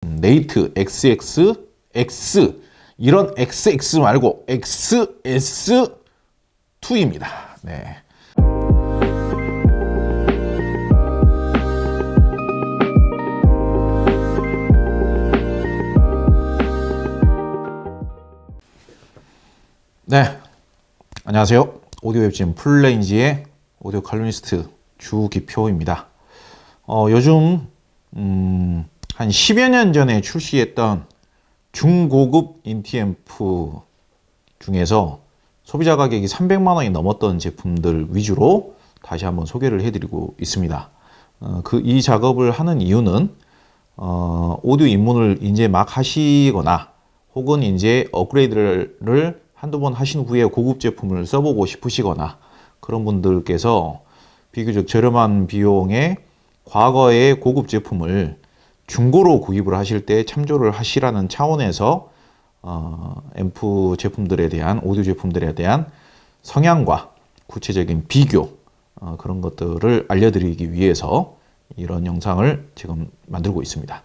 네이트 XXX 이런 XX 말고 XS2입니다. 네. 네, 안녕하세요. 오디오 웹진 풀레인지의 오디오 칼럼니스트 주기표입니다. 요즘 한 10여 년 전에 출시했던 중고급 인티앰프 중에서 소비자 가격이 300만 원이 넘었던 제품들 위주로 다시 한번 소개를 해드리고 있습니다. 이 작업을 하는 이유는 오디오 입문을 이제 막 하시거나 혹은 이제 업그레이드를 한두 번 하신 후에 고급 제품을 써보고 싶으시거나 그런 분들께서 비교적 저렴한 비용에 과거의 고급 제품을 중고로 구입을 하실 때 참조를 하시라는 차원에서 앰프 제품들에 대한 오디오 제품들에 대한 성향과 구체적인 비교 그런 것들을 알려드리기 위해서 이런 영상을 지금 만들고 있습니다.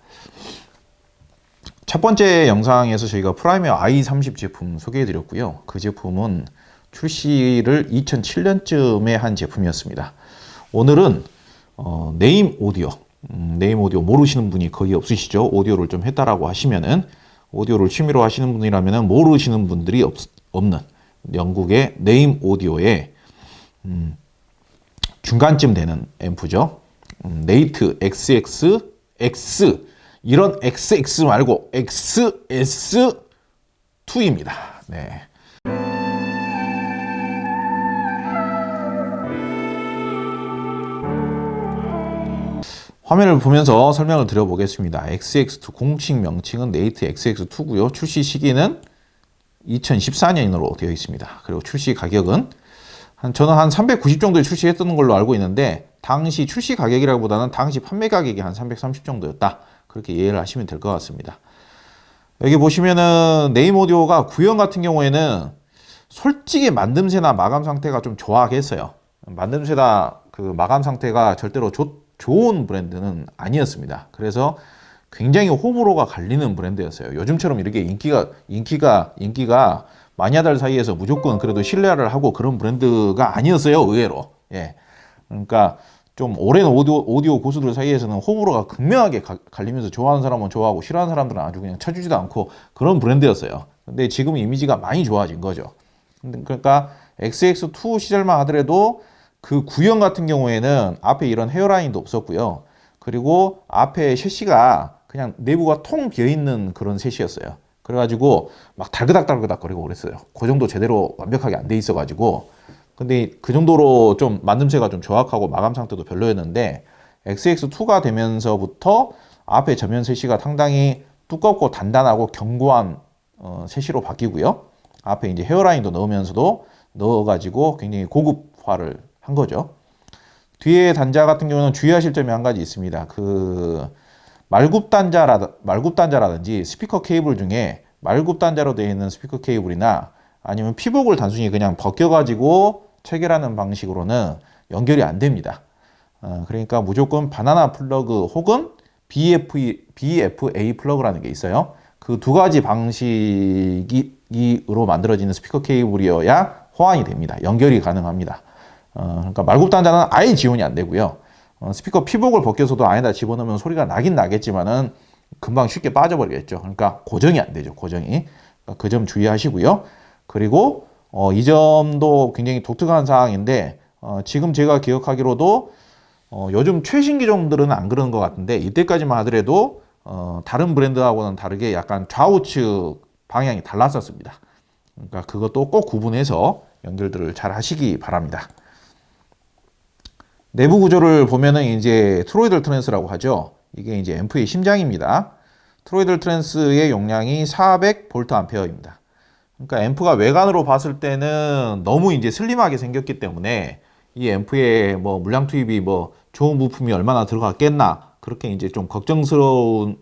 첫 번째 영상에서 저희가 프라이머 i30 제품 소개해 드렸고요. 그 제품은 출시를 2007년쯤에 한 제품이었습니다. 오늘은 네임 오디오 모르시는 분이 거의 없으시죠. 오디오를 좀 했다라고 하시면은 오디오를 취미로 하시는 분이라면은 모르시는 분들이 없는 영국의 네임 오디오의 중간쯤 되는 앰프죠. 네이트 XXX 이런 XX 말고 XS2입니다. 네. 화면을 보면서 설명을 드려보겠습니다. XX2 공식 명칭은 네이트 XX2고요. 출시 시기는 2014년으로 되어 있습니다. 그리고 출시 가격은 저는 한 390 정도에 출시했던 걸로 알고 있는데 당시 출시 가격이라기보다는 당시 판매 가격이 한 330 정도였다. 그렇게 이해를 하시면 될 것 같습니다. 여기 보시면은 네임 오디오가 구형 같은 경우에는 솔직히 만듦새나 마감 상태가 좀 조악했어요. 만듦새나 그 마감 상태가 절대로 좋은 브랜드는 아니었습니다. 그래서 굉장히 호불호가 갈리는 브랜드였어요. 요즘처럼 이렇게 인기가 마니아들 사이에서 무조건 그래도 신뢰를 하고 그런 브랜드가 아니었어요. 의외로. 예. 그러니까 좀 오랜 오디오 고수들 사이에서는 호불호가 극명하게 갈리면서 좋아하는 사람은 좋아하고 싫어하는 사람들은 아주 그냥 쳐주지도 않고 그런 브랜드였어요. 근데 지금 이미지가 많이 좋아진 거죠. 그러니까 XX2 시절만 하더라도 그 구형 같은 경우에는 앞에 이런 헤어라인도 없었고요. 그리고 앞에 셰시가 그냥 내부가 통 비어있는 그런 셋이었어요. 그래가지고 막 달그닥달그닥 거리고 그랬어요. 그 정도 제대로 완벽하게 안 돼 있어가지고. 근데 그 정도로 좀 만듦새가 좀 정확하고 마감 상태도 별로였는데 XX2가 되면서부터 앞에 전면 셋시가 상당히 두껍고 단단하고 견고한 셋시로 바뀌고요. 앞에 이제 헤어라인도 넣어가지고 굉장히 고급화를 한 거죠. 뒤에 단자 같은 경우는 주의하실 점이 한 가지 있습니다. 그 말굽 단자라든지 스피커 케이블 중에 말굽 단자로 되어 있는 스피커 케이블이나 아니면 피복을 단순히 그냥 벗겨가지고 체결하는 방식으로는 연결이 안 됩니다. 그러니까 무조건 바나나 플러그 혹은 BFA 플러그라는 게 있어요. 그 두 가지 방식으로 만들어지는 스피커 케이블이어야 호환이 됩니다. 연결이 가능합니다. 그러니까 말굽 단자는 아예 지원이 안 되고요. 스피커 피복을 벗겨서도 안에다 집어넣으면 소리가 나긴 나겠지만은 금방 쉽게 빠져버리겠죠. 그러니까 고정이 안 되죠. 고정이. 그러니까 그 점 주의하시고요. 그리고 이 점도 굉장히 독특한 사항인데 지금 제가 기억하기로도 요즘 최신 기종들은 안 그러는 것 같은데 이때까지만 하더라도 다른 브랜드하고는 다르게 약간 좌우측 방향이 달랐었습니다. 그러니까 그것도 꼭 구분해서 연결들을 잘 하시기 바랍니다. 내부 구조를 보면은 이제 트로이들 트랜스라고 하죠. 이게 이제 앰프의 심장입니다. 트로이들 트랜스의 용량이 400VA입니다. 그러니까 앰프가 외관으로 봤을 때는 너무 이제 슬림하게 생겼기 때문에 이 앰프에 뭐 물량 투입이 뭐 좋은 부품이 얼마나 들어갔겠나 그렇게 이제 좀 걱정스러울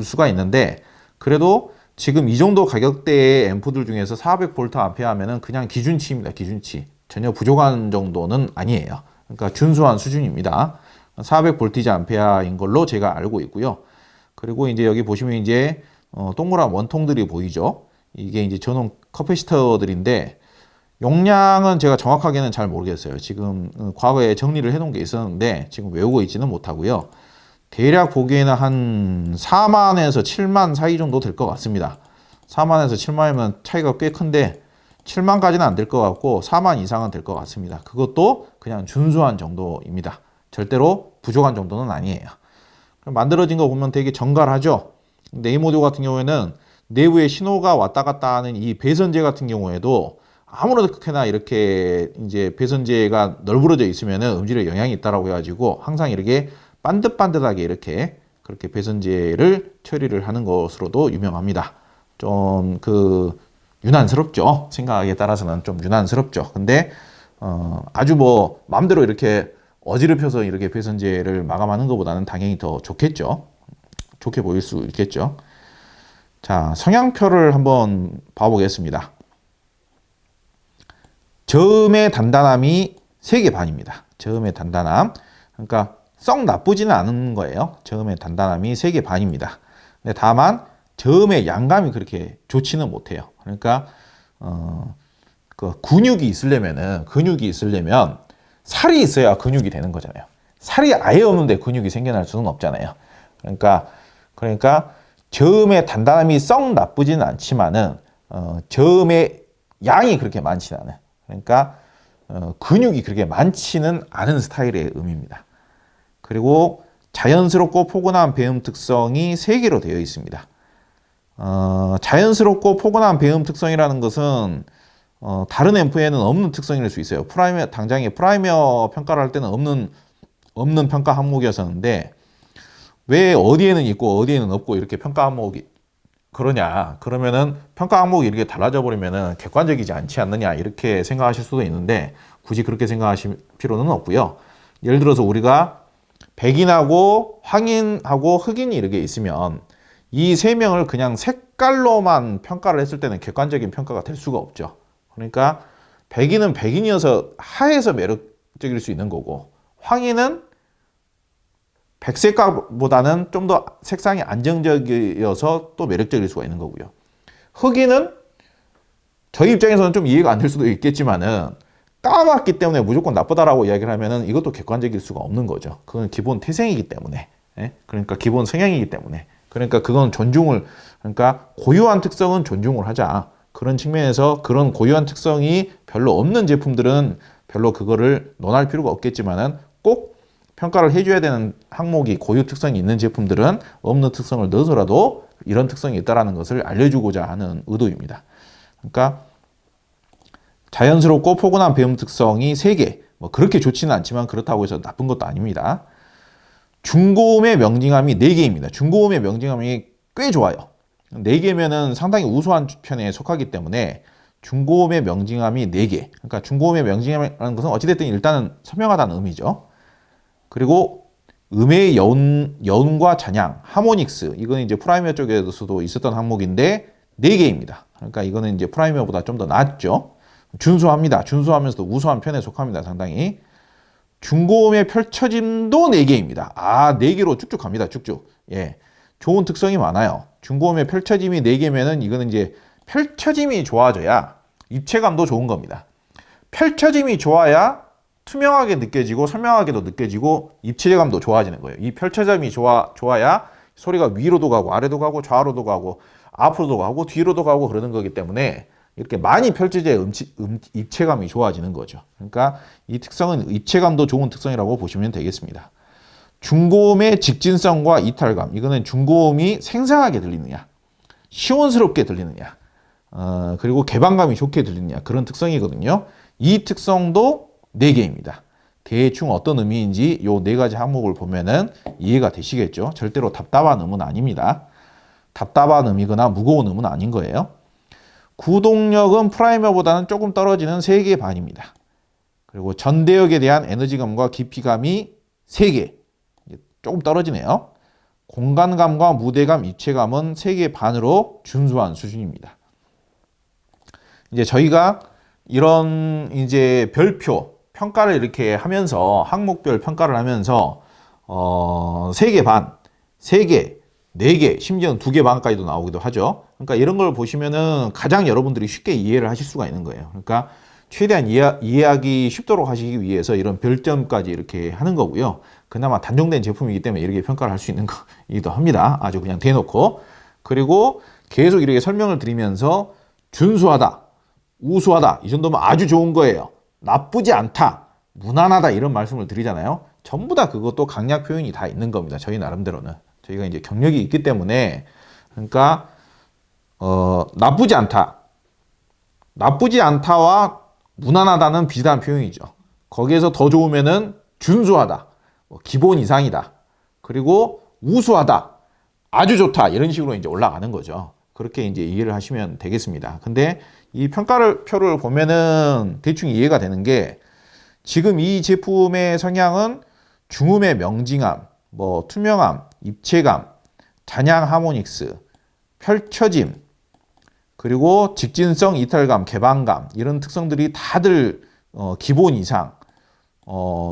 수가 있는데 그래도 지금 이 정도 가격대의 앰프들 중에서 400V 하면은 그냥 기준치입니다. 기준치. 전혀 부족한 정도는 아니에요. 그러니까 준수한 수준입니다. 400V인 걸로 제가 알고 있고요. 그리고 이제 여기 보시면 이제 동그란 원통들이 보이죠. 이게 이제 전원 커패시터들인데 용량은 제가 정확하게는 잘 모르겠어요. 지금 과거에 정리를 해놓은 게 있었는데 지금 외우고 있지는 못하고요. 대략 보기에는 한 4만에서 7만 사이 정도 될 것 같습니다. 4만에서 7만이면 차이가 꽤 큰데 7만까지는 안 될 것 같고 4만 이상은 될 것 같습니다. 그것도 그냥 준수한 정도입니다. 절대로 부족한 정도는 아니에요. 만들어진 거 보면 되게 정갈하죠. 근데 이 모듈 같은 경우에는 내부에 신호가 왔다 갔다 하는 이 배선재 같은 경우에도 아무렇게나 이렇게 이제 배선재가 널브러져 있으면은 음질에 영향이 있다라고 해가지고 항상 이렇게 반듯반듯하게 이렇게 그렇게 배선재를 처리를 하는 것으로도 유명합니다. 좀 유난스럽죠. 생각에 따라서는 좀 유난스럽죠. 근데 아주 뭐 마음대로 이렇게 어지럽혀서 이렇게 배선재를 마감하는 것보다는 당연히 더 좋겠죠. 좋게 보일 수 있겠죠. 자, 성향표를 한번 봐보겠습니다. 저음의 단단함이 3개 반입니다. 저음의 단단함. 그러니까 썩 나쁘지는 않은 거예요. 저음의 단단함이 3개 반입니다. 근데 다만 저음의 양감이 그렇게 좋지는 못해요. 그러니까 그 근육이 있으려면 살이 있어야 근육이 되는 거잖아요. 살이 아예 없는데 근육이 생겨날 수는 없잖아요. 그러니까 저음의 단단함이 썩 나쁘지는 않지만은 저음의 양이 그렇게 많지는 않아요. 그러니까 근육이 그렇게 많지는 않은 스타일의 음입니다. 그리고 자연스럽고 포근한 배음 특성이 3개로 되어 있습니다. 자연스럽고 포근한 배음 특성이라는 것은 다른 앰프에는 없는 특성일 수 있어요. 당장에 프라이머 평가를 할 때는 없는 평가 항목이었었는데 왜 어디에는 있고 어디에는 없고 이렇게 평가 항목이 그러냐? 그러면은 평가 항목이 이렇게 달라져 버리면은 객관적이지 않지 않느냐 이렇게 생각하실 수도 있는데 굳이 그렇게 생각하실 필요는 없고요. 예를 들어서 우리가 백인하고 황인하고 흑인이 이렇게 있으면 이 3명을 그냥 색깔로만 평가를 했을 때는 객관적인 평가가 될 수가 없죠. 그러니까 백인은 백인이어서 하얘서 매력적일 수 있는 거고 황인은 백색깔보다는 좀 더 색상이 안정적이어서 또 매력적일 수가 있는 거고요. 흑인은 저희 입장에서는 좀 이해가 안 될 수도 있겠지만은 까맣기 때문에 무조건 나쁘다라고 이야기를 하면은 이것도 객관적일 수가 없는 거죠. 그건 기본 태생이기 때문에. 그러니까 기본 성향이기 때문에. 그러니까 그건 그러니까 고유한 특성은 존중을 하자. 그런 측면에서 그런 고유한 특성이 별로 없는 제품들은 별로 그거를 논할 필요가 없겠지만은 꼭 평가를 해줘야 되는 항목이 고유 특성이 있는 제품들은 없는 특성을 넣어서라도 이런 특성이 있다는 것을 알려주고자 하는 의도입니다. 그러니까 자연스럽고 포근한 배음 특성이 3개, 뭐 그렇게 좋지는 않지만 그렇다고 해서 나쁜 것도 아닙니다. 중고음의 명징함이 4개입니다. 중고음의 명징함이 꽤 좋아요. 4개면은 상당히 우수한 편에 속하기 때문에 중고음의 명징함이 4개. 그러니까 중고음의 명징함이라는 것은 어찌됐든 일단은 선명하다는 의미죠. 그리고 음의 여운과 잔향, 하모닉스. 이거는 이제 프라이머 쪽에서도 있었던 항목인데 4개입니다. 그러니까 이거는 이제 프라이머보다 좀 더 낫죠. 준수합니다. 준수하면서도 우수한 편에 속합니다. 상당히. 중고음의 펼쳐짐도 4개입니다. 4개로 쭉쭉 갑니다. 쭉쭉. 예. 좋은 특성이 많아요. 중고음의 펼쳐짐이 4개면은 이거는 이제 펼쳐짐이 좋아져야 입체감도 좋은 겁니다. 펼쳐짐이 좋아야 투명하게 느껴지고 선명하게도 느껴지고 입체감도 좋아지는 거예요. 이 펼쳐짐이 좋아야 소리가 위로도 가고 아래도 가고 좌로도 가고 앞으로도 가고 뒤로도 가고 그러는 거기 때문에 이렇게 많이 펼쳐져야 입체감이 좋아지는 거죠. 그러니까 이 특성은 입체감도 좋은 특성이라고 보시면 되겠습니다. 중고음의 직진성과 이탈감. 이거는 중고음이 생생하게 들리느냐, 시원스럽게 들리느냐, 그리고 개방감이 좋게 들리느냐 그런 특성이거든요. 이 특성도 4개입니다. 대충 어떤 의미인지 이 4가지 항목을 보면은 이해가 되시겠죠. 절대로 답답한 음은 아닙니다. 답답한 음이거나 무거운 음은 아닌 거예요. 구동력은 프라이머보다는 조금 떨어지는 3개 반입니다. 그리고 전대역에 대한 에너지감과 깊이감이 3개. 조금 떨어지네요. 공간감과 무대감, 입체감은 3개 반으로 준수한 수준입니다. 이제 저희가 이런 이제 별표, 평가를 이렇게 하면서 항목별 평가를 하면서 3개 반, 3개, 4개, 심지어는 2개 반까지도 나오기도 하죠. 그러니까 이런 걸 보시면은 가장 여러분들이 쉽게 이해를 하실 수가 있는 거예요. 그러니까 최대한 이해하기 쉽도록 하시기 위해서 이런 별점까지 이렇게 하는 거고요. 그나마 단종된 제품이기 때문에 이렇게 평가를 할 수 있는 거이기도 합니다. 아주 그냥 대놓고. 그리고 계속 이렇게 설명을 드리면서 준수하다, 우수하다, 이 정도면 아주 좋은 거예요. 나쁘지 않다, 무난하다 이런 말씀을 드리잖아요. 전부 다 그것도 강약 표현이 다 있는 겁니다. 저희 나름대로는. 저희가 이제 경력이 있기 때문에. 그러니까 나쁘지 않다. 나쁘지 않다와 무난하다는 비슷한 표현이죠. 거기에서 더 좋으면은 준수하다, 기본 이상이다, 그리고 우수하다, 아주 좋다 이런 식으로 이제 올라가는 거죠. 그렇게 이제 이해를 하시면 되겠습니다. 근데 이 표를 보면은 대충 이해가 되는 게 지금 이 제품의 성향은 중음의 명징함, 투명함, 입체감, 잔향 하모닉스, 펼쳐짐, 그리고 직진성, 이탈감, 개방감 이런 특성들이 다들 기본 이상,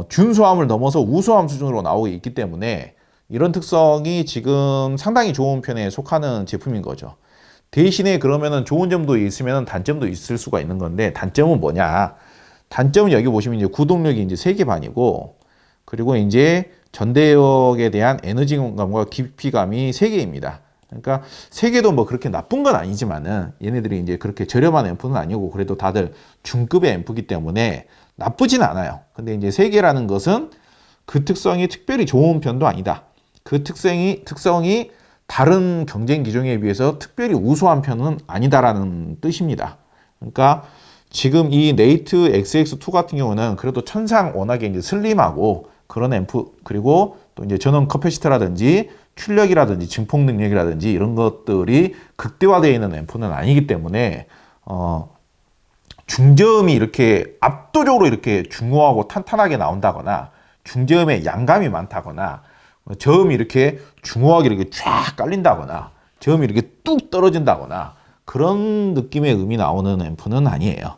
준수함을 넘어서 우수함 수준으로 나오고 있기 때문에 이런 특성이 지금 상당히 좋은 편에 속하는 제품인 거죠. 대신에 그러면은 좋은 점도 있으면 단점도 있을 수가 있는 건데, 단점은 뭐냐? 단점은 여기 보시면 이제 구동력이 이제 3개 반이고, 그리고 이제 전대역에 대한 에너지감과 깊이감이 3개입니다. 그러니까 3개도 뭐 그렇게 나쁜 건 아니지만은 얘네들이 이제 그렇게 저렴한 앰프는 아니고 그래도 다들 중급의 앰프기 때문에 나쁘진 않아요. 근데 이제 3개라는 것은 그 특성이 특별히 좋은 편도 아니다. 그 특성이 다른 경쟁 기종에 비해서 특별히 우수한 편은 아니다라는 뜻입니다. 그러니까 지금 이 네이트 XX2 같은 경우는 그래도 천상 워낙에 이제 슬림하고 그런 앰프, 그리고 또 이제 전원 커패시터라든지 출력이라든지 증폭 능력이라든지 이런 것들이 극대화되어 있는 앰프는 아니기 때문에 중저음이 이렇게 압도적으로 이렇게 중후하고 탄탄하게 나온다거나 중저음의 양감이 많다거나 저음이 이렇게 중후하게 이렇게 쫙 깔린다거나 저음이 이렇게 뚝 떨어진다거나 그런 느낌의 음이 나오는 앰프는 아니에요.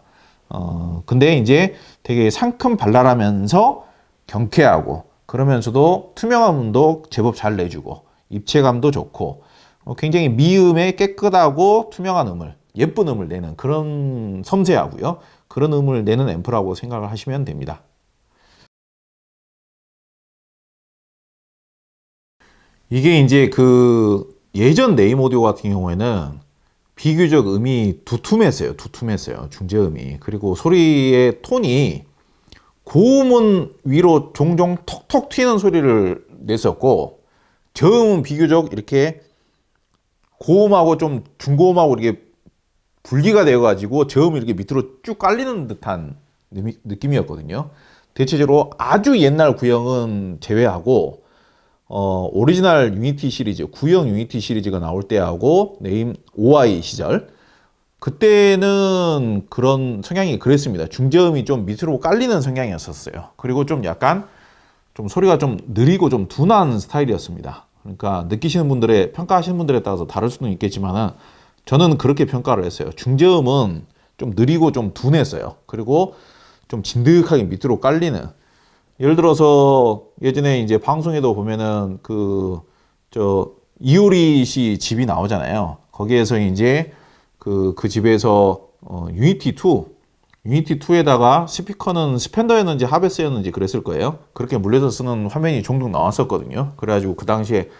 근데 이제 되게 상큼 발랄하면서 경쾌하고 그러면서도 투명함도 제법 잘 내주고 입체감도 좋고 굉장히 미음에 깨끗하고 투명한 음을, 예쁜 음을 내는 그런, 섬세하고요, 그런 음을 내는 앰프라고 생각을 하시면 됩니다. 이게 이제 그 예전 네임 오디오 같은 경우에는 비교적 음이 두툼했어요. 중저음이. 그리고 소리의 톤이 고음은 위로 종종 톡톡 튀는 소리를 냈었고, 저음은 비교적 이렇게 고음하고 좀 중고음하고 이렇게 분리가 되어가지고 저음이 이렇게 밑으로 쭉 깔리는 듯한 느낌이었거든요. 대체적으로 아주 옛날 구형은 제외하고 오리지널 유니티 시리즈, 구형 유니티 시리즈가 나올 때하고 네임 OI 시절, 그때는 그런 성향이 그랬습니다. 중저음이 좀 밑으로 깔리는 성향이었었어요. 그리고 좀 약간 좀 소리가 좀 느리고 좀 둔한 스타일이었습니다. 그러니까 느끼시는 분들의, 평가하시는 분들에 따라서 다를 수는 있겠지만 저는 그렇게 평가를 했어요. 중저음은 좀 느리고 좀 둔했어요. 그리고 좀 진득하게 밑으로 깔리는, 예를 들어서 예전에 이제 방송에도 보면은 이효리 씨 집이 나오잖아요. 거기에서 이제 그 집에서 유니티2에다가 스피커는 스펜더였는지 하베스였는지 그랬을 거예요. 그렇게 물려서 쓰는 화면이 종종 나왔었거든요. 그래가지고 그 당시에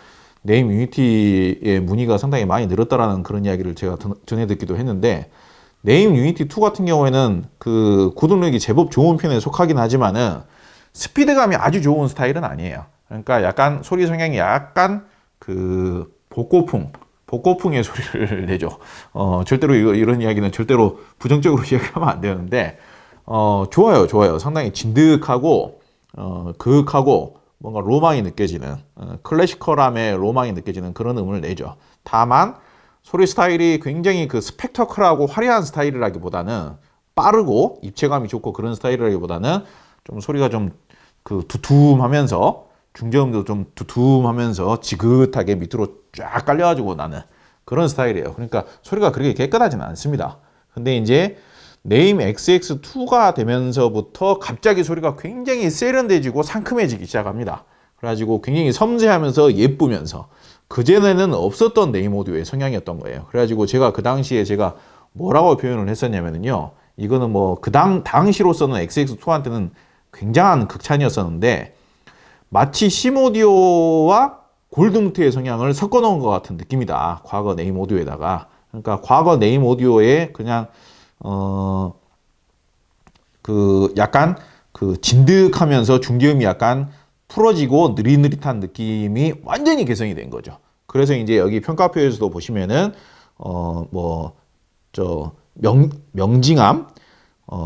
네임 유니티의 문의가 상당히 많이 늘었다라는 그런 이야기를 제가 전해 듣기도 했는데, 네임 유니티2 같은 경우에는 그 구동력이 제법 좋은 편에 속하긴 하지만은 스피드감이 아주 좋은 스타일은 아니에요. 그러니까 약간 소리 성향이 약간 그 복고풍의 소리를 내죠. 절대로 이런 이야기는 절대로 부정적으로 이야기하면 안 되는데, 좋아요. 상당히 진득하고, 그윽하고, 뭔가 로망이 느껴지는, 클래시컬함의 로망이 느껴지는 그런 음을 내죠. 다만, 소리 스타일이 굉장히 그 스펙터클하고 화려한 스타일이라기보다는, 빠르고 입체감이 좋고 그런 스타일이라기보다는 좀 소리가 좀 그 두툼하면서, 중저음도 좀 두툼하면서 지긋하게 밑으로 쫙 깔려가지고 나는 그런 스타일이에요. 그러니까 소리가 그렇게 깨끗하지는 않습니다. 근데 이제 네임 XX2가 되면서부터 갑자기 소리가 굉장히 세련돼지고 상큼해지기 시작합니다. 그래가지고 굉장히 섬세하면서 예쁘면서, 그전에는 없었던 네임 오디오의 성향이었던 거예요. 그래가지고 제가 그 당시에 제가 뭐라고 표현을 했었냐면요. 이거는 뭐 그 당시로서는 XX2한테는 굉장한 극찬이었었는데 마치 심오디오와 골드무트의 성향을 섞어 놓은 것 같은 느낌이다. 과거 네임 오디오에다가. 그러니까 과거 네임 오디오에 그냥 그 약간 그 진득하면서 중저음이 약간 풀어지고 느릿느릿한 느낌이 완전히 개성이 된 거죠. 그래서 이제 여기 평가표에서도 보시면은 명징함,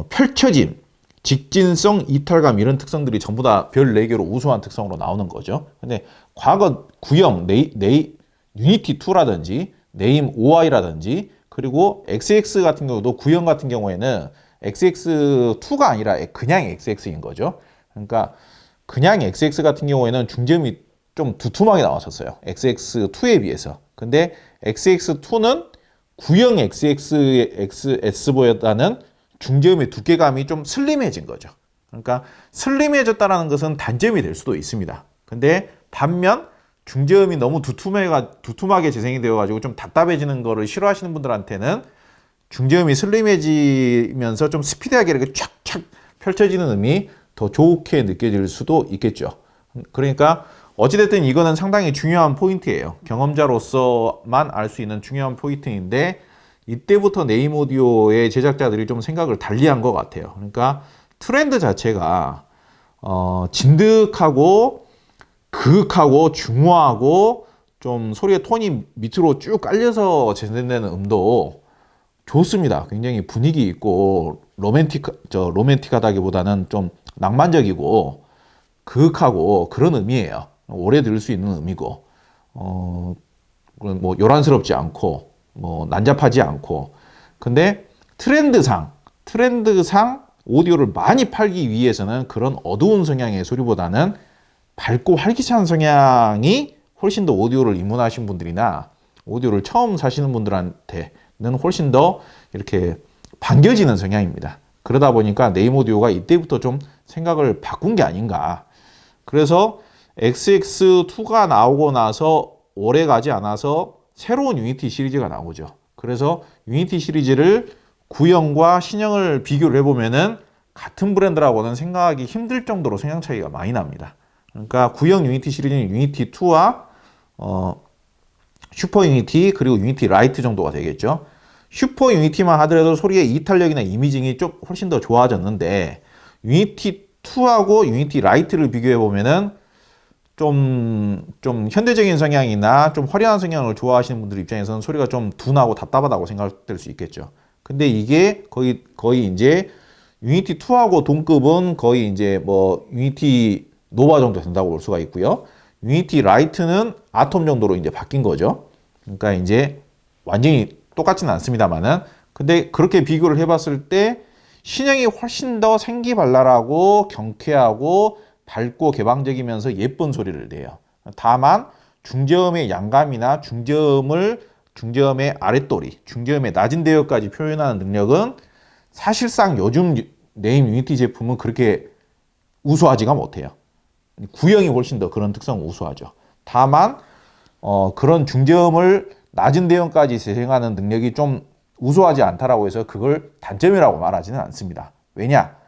펼쳐짐, 직진성, 이탈감 이런 특성들이 전부 다 별 4개로 우수한 특성으로 나오는 거죠. 근데 과거 구형 유니티 2라든지 네임 OI라든지 그리고 XX 같은 경우도 구형 같은 경우에는 XX2가 아니라 그냥 XX인 거죠. 그러니까 그냥 XX 같은 경우에는 중저음이 좀 두툼하게 나왔었어요. XX2에 비해서. 근데 XX2는 구형 XXS보다는 중저음의 두께감이 좀 슬림해진 거죠. 그러니까 슬림해졌다는 것은 단점이 될 수도 있습니다. 근데 반면 중저음이 너무 두툼하게 재생이 되어가지고 좀 답답해지는 거를 싫어하시는 분들한테는 중저음이 슬림해지면서 좀 스피디하게 이렇게 촥촥 펼쳐지는 음이 더 좋게 느껴질 수도 있겠죠. 그러니까 어찌됐든 이거는 상당히 중요한 포인트예요. 경험자로서만 알 수 있는 중요한 포인트인데 이때부터 네임 오디오의 제작자들이 좀 생각을 달리한 것 같아요. 그러니까 트렌드 자체가 진득하고 그윽하고 중후하고 좀 소리의 톤이 밑으로 쭉 깔려서 재생되는 음도 좋습니다. 굉장히 분위기 있고 로맨틱하다기보다는 좀 낭만적이고 그윽하고 그런 의미예요. 오래 들을 수 있는 의미고 뭐 요란스럽지 않고 뭐 난잡하지 않고. 근데 트렌드상 오디오를 많이 팔기 위해서는 그런 어두운 성향의 소리보다는 밝고 활기찬 성향이 훨씬 더 오디오를 입문하신 분들이나 오디오를 처음 사시는 분들한테는 훨씬 더 이렇게 반겨지는 성향입니다. 그러다 보니까 네임 오디오가 이때부터 좀 생각을 바꾼 게 아닌가. 그래서 XX2가 나오고 나서 오래 가지 않아서 새로운 유니티 시리즈가 나오죠. 그래서 유니티 시리즈를 구형과 신형을 비교를 해보면은 같은 브랜드라고는 생각하기 힘들 정도로 성향 차이가 많이 납니다. 그러니까 구형 유니티 시리즈는 유니티 2와 슈퍼 유니티 그리고 유니티 라이트 정도가 되겠죠. 슈퍼 유니티만 하더라도 소리의 이탈력이나 이미징이 좀 훨씬 더 좋아졌는데 유니티 2하고 유니티 라이트를 비교해 보면은 좀 현대적인 성향이나 좀 화려한 성향을 좋아하시는 분들 입장에서는 소리가 좀 둔하고 답답하다고 생각될 수 있겠죠. 근데 이게 거의 이제 유니티 2하고 동급은 거의 이제 뭐 유니티 노바 정도 된다고 볼 수가 있고요. 유니티 라이트는 아톰 정도로 이제 바뀐 거죠. 그러니까 이제 완전히 똑같지는 않습니다만은 근데 그렇게 비교를 해봤을 때 신형이 훨씬 더 생기발랄하고 경쾌하고 밝고 개방적이면서 예쁜 소리를 내요. 다만 중저음의 양감이나 중저음의 아랫도리, 중저음의 낮은 대역까지 표현하는 능력은 사실상 요즘 네임 유니티 제품은 그렇게 우수하지가 못해요. 구형이 훨씬 더 그런 특성을 우수하죠. 다만 그런 중저음을 낮은 대역까지 재생하는 능력이 좀 우수하지 않다라고 해서 그걸 단점이라고 말하지는 않습니다. 왜냐?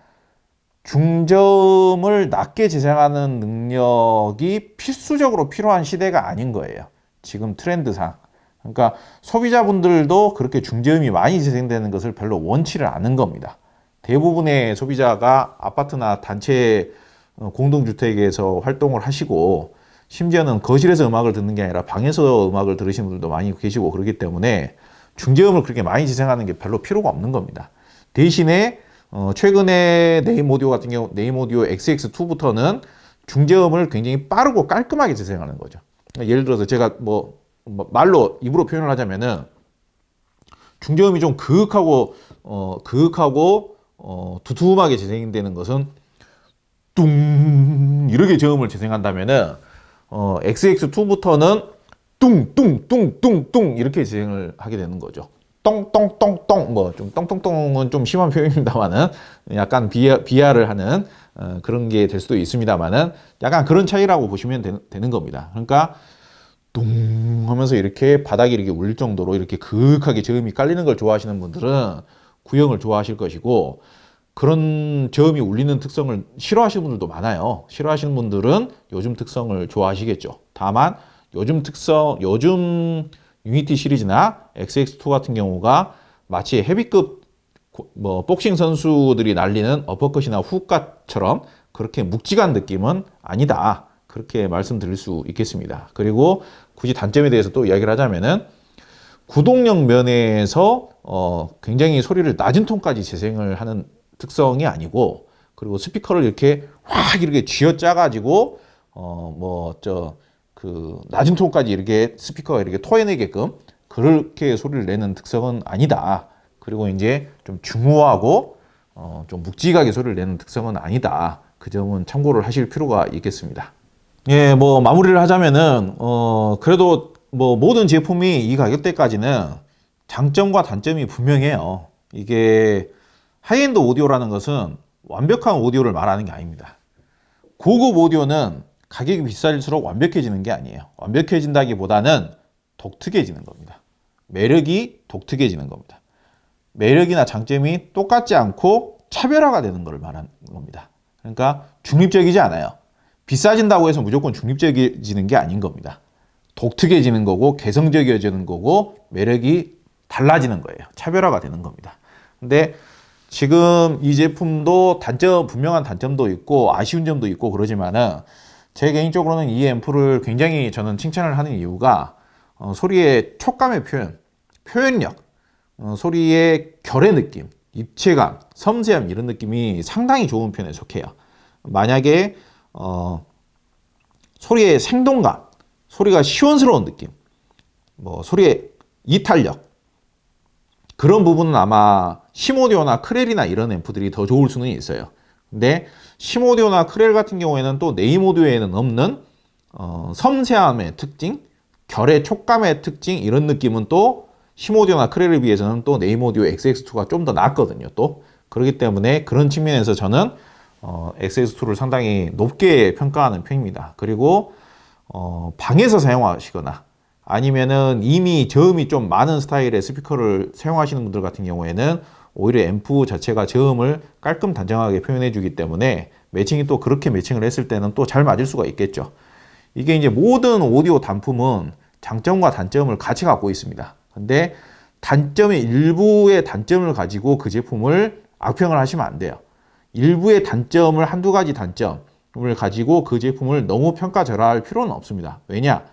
중저음을 낮게 재생하는 능력이 필수적으로 필요한 시대가 아닌 거예요. 지금 트렌드상. 그러니까 소비자분들도 그렇게 중저음이 많이 재생되는 것을 별로 원치를 않은 겁니다. 대부분의 소비자가 아파트나 단체 공동주택에서 활동을 하시고 심지어는 거실에서 음악을 듣는 게 아니라 방에서 음악을 들으시는 분들도 많이 계시고 그렇기 때문에 중저음을 그렇게 많이 재생하는 게 별로 필요가 없는 겁니다. 대신에 최근에 네임 오디오 같은 경우 네임 오디오 XX2부터는 중저음을 굉장히 빠르고 깔끔하게 재생하는 거죠. 예를 들어서 제가 뭐 말로 입으로 표현을 하자면은 중저음이 좀 그윽하고 두툼하게 재생되는 것은 뚱 이렇게 저음을 재생한다면은 XX2부터는 뚱뚱뚱뚱뚱 이렇게 재생을 하게 되는 거죠. 똥똥똥똥 뭐 좀 똥똥똥은 좀 심한 표현입니다만은 약간 비하를 하는 그런 게 될 수도 있습니다만은 약간 그런 차이라고 보시면 되는 겁니다. 그러니까 뚱 하면서 이렇게 바닥이 이렇게 울릴 정도로 이렇게 그윽하게 저음이 깔리는 걸 좋아하시는 분들은 구형을 좋아하실 것이고, 그런 저음이 울리는 특성을 싫어하시는 분들도 많아요. 싫어하시는 분들은 요즘 특성을 좋아하시겠죠. 다만 요즘 유니티 시리즈나 XX2 같은 경우가 마치 헤비급 복싱 선수들이 날리는 어퍼컷이나 훅갓처럼 그렇게 묵직한 느낌은 아니다. 그렇게 말씀드릴 수 있겠습니다. 그리고 굳이 단점에 대해서 또 이야기를 하자면은 구동력 면에서 굉장히 소리를 낮은 톤까지 재생을 하는 특성이 아니고, 그리고 스피커를 이렇게 확 이렇게 쥐어짜 가지고 낮은 톤까지 이렇게 스피커가 이렇게 토해내게끔 그렇게 소리를 내는 특성은 아니다. 그리고 이제 좀 중후하고 좀 묵직하게 소리를 내는 특성은 아니다. 그 점은 참고를 하실 필요가 있겠습니다. 예, 뭐 마무리를 하자면은 그래도 뭐 모든 제품이 이 가격대까지는 장점과 단점이 분명해요. 이게 하이엔드 오디오라는 것은 완벽한 오디오를 말하는 게 아닙니다. 고급 오디오는 가격이 비쌀수록 완벽해지는 게 아니에요. 완벽해진다기보다는 독특해지는 겁니다. 매력이 독특해지는 겁니다. 매력이나 장점이 똑같지 않고 차별화가 되는 걸 말하는 겁니다. 그러니까 중립적이지 않아요. 비싸진다고 해서 무조건 중립적이지는 게 아닌 겁니다. 독특해지는 거고 개성적이어지는 거고 매력이 달라지는 거예요. 차별화가 되는 겁니다. 근데 지금 이 제품도 분명한 단점도 있고 아쉬운 점도 있고 그러지만은, 제 개인적으로는 이 앰프를 굉장히 저는 칭찬을 하는 이유가 소리의 촉감의 표현력, 소리의 결의 느낌, 입체감, 섬세함 이런 느낌이 상당히 좋은 편에 속해요. 만약에 소리의 생동감, 소리가 시원스러운 느낌, 소리의 이탈력, 그런 부분은 아마 시모디오나 크렐이나 이런 앰프들이 더 좋을 수는 있어요. 근데 시모디오나 크렐 같은 경우에는 또 네임오디오에는 없는 섬세함의 특징, 결의 촉감의 특징 이런 느낌은 또 시모디오나 크렐에 비해서는 또 네임오디오 XX2가 좀 더 낫거든요. 또 그렇기 때문에 그런 측면에서 저는 XX2를 상당히 높게 평가하는 편입니다. 그리고 방에서 사용하시거나 아니면은 이미 저음이 좀 많은 스타일의 스피커를 사용하시는 분들 같은 경우에는 오히려 앰프 자체가 저음을 깔끔 단정하게 표현해 주기 때문에 매칭이 또 그렇게 매칭을 했을 때는 또 잘 맞을 수가 있겠죠. 이게 이제 모든 오디오 단품은 장점과 단점을 같이 갖고 있습니다. 근데 단점의 일부의 단점을 가지고 그 제품을 악평을 하시면 안 돼요. 일부의 단점을 한두 가지 단점을 가지고 그 제품을 너무 평가절하할 필요는 없습니다. 왜냐?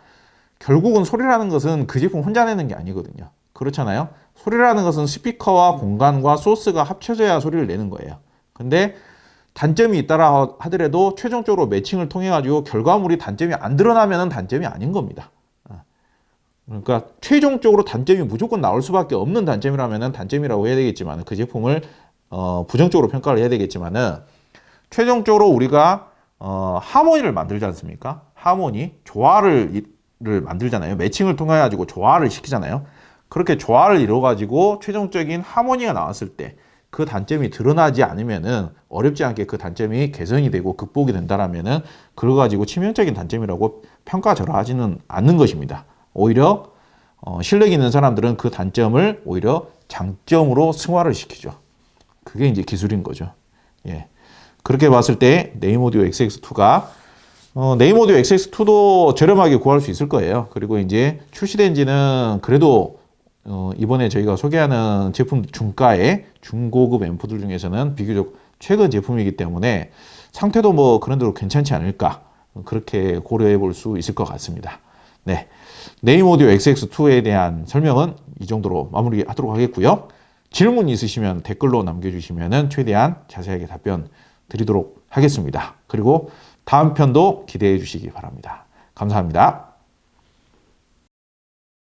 결국은 소리라는 것은 그 제품 혼자 내는 게 아니거든요. 그렇잖아요. 소리라는 것은 스피커와 공간과 소스가 합쳐져야 소리를 내는 거예요. 근데 단점이 있다라 하더라도 최종적으로 매칭을 통해 가지고 결과물이 단점이 안 드러나면 단점이 아닌 겁니다. 그러니까 최종적으로 단점이 무조건 나올 수밖에 없는 단점이라면 단점이라고 해야 되겠지만, 그 제품을 부정적으로 평가를 해야 되겠지만은, 최종적으로 우리가 하모니를 만들지 않습니까? 하모니, 조화를 만들잖아요. 매칭을 통해 가지고 조화를 시키잖아요. 그렇게 조화를 이루어 가지고 최종적인 하모니가 나왔을 때 그 단점이 드러나지 않으면은 어렵지 않게 그 단점이 개선이 되고 극복이 된다라면은 그걸 가지고 치명적인 단점이라고 평가절하하지는 않는 것입니다. 오히려 실력 있는 사람들은 그 단점을 오히려 장점으로 승화를 시키죠. 그게 이제 기술인 거죠. 예. 그렇게 봤을 때 네임오디오 XX2가 네임오디오 XX2도 저렴하게 구할 수 있을 거예요. 그리고 이제 출시된 지는 그래도 이번에 저희가 소개하는 제품 중가의 중고급 앰프들 중에서는 비교적 최근 제품이기 때문에 상태도 뭐 그런 대로 괜찮지 않을까, 그렇게 고려해 볼 수 있을 것 같습니다. 네, 네임오디오 XX2에 대한 설명은 이 정도로 마무리하도록 하겠고요. 질문 있으시면 댓글로 남겨주시면 최대한 자세하게 답변 드리도록 하겠습니다. 그리고 다음 편도 기대해 주시기 바랍니다. 감사합니다.